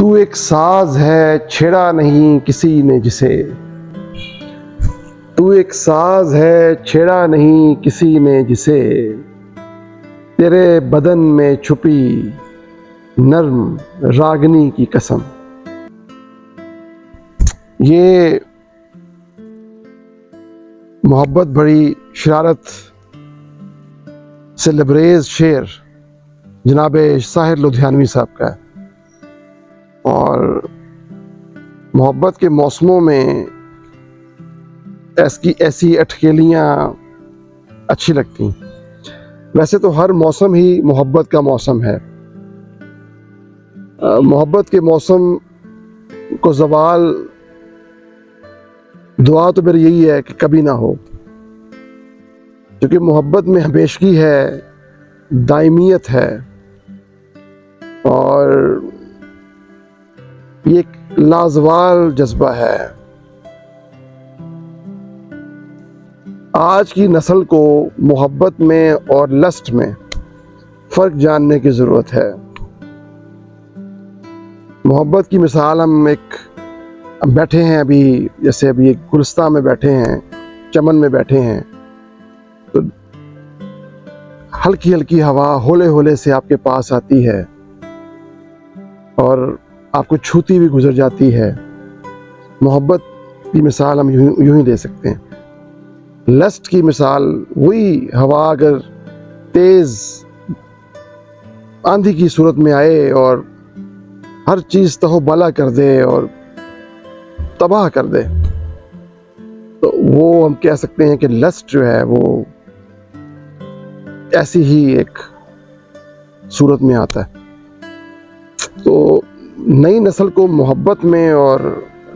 تو ایک ساز ہے چھیڑا نہیں کسی نے جسے، تو ایک ساز ہے چھیڑا نہیں کسی نے جسے، تیرے بدن میں چھپی نرم راگنی کی قسم۔ یہ محبت بڑی شرارت سے لبریز شعر جناب ساحر لدھیانوی صاحب کا ہے، اور محبت کے موسموں میں ایسی اٹکیلیاں اچھی لگتی ہیں۔ ویسے تو ہر موسم ہی محبت کا موسم ہے۔ محبت کے موسم کو زوال دعا تو میری یہی ہے کہ کبھی نہ ہو، کیونکہ محبت میں ہمیشگی ہے، دائمیت ہے، اور یہ ایک لازوال جذبہ ہے۔ آج کی نسل کو محبت میں اور لسٹ میں فرق جاننے کی ضرورت ہے۔ محبت کی مثال ہم بیٹھے ہیں جیسے ابھی ایک گلستان میں بیٹھے ہیں، چمن میں بیٹھے ہیں، تو ہلکی ہلکی ہوا ہولے ہولے سے آپ کے پاس آتی ہے اور آپ کو چھوتی ہوئی گزر جاتی ہے۔ محبت کی مثال ہم یوں ہی دے سکتے ہیں۔ لسٹ کی مثال وہی ہوا اگر تیز آندھی کی صورت میں آئے اور ہر چیز تہو بالا کر دے اور تباہ کر دے، تو وہ ہم کہہ سکتے ہیں کہ لسٹ جو ہے وہ ایسی ہی ایک صورت میں آتا ہے۔ تو نئی نسل کو محبت میں اور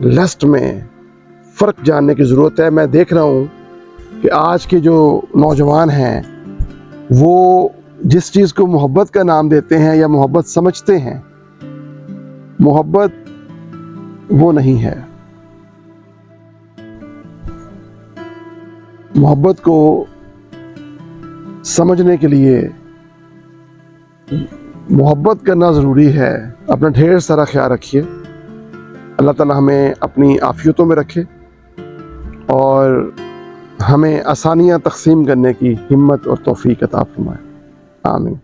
لسٹ میں فرق جاننے کی ضرورت ہے۔ میں دیکھ رہا ہوں کہ آج کے جو نوجوان ہیں وہ جس چیز کو محبت کا نام دیتے ہیں یا محبت سمجھتے ہیں، محبت وہ نہیں ہے۔ محبت کو سمجھنے کے لیے محبت کرنا ضروری ہے۔ اپنا ڈھیر سارا خیال رکھیے۔ اللہ تعالی ہمیں اپنی عافیتوں میں رکھے اور ہمیں آسانیاں تقسیم کرنے کی ہمت اور توفیق عطا فرمائے۔ آمین۔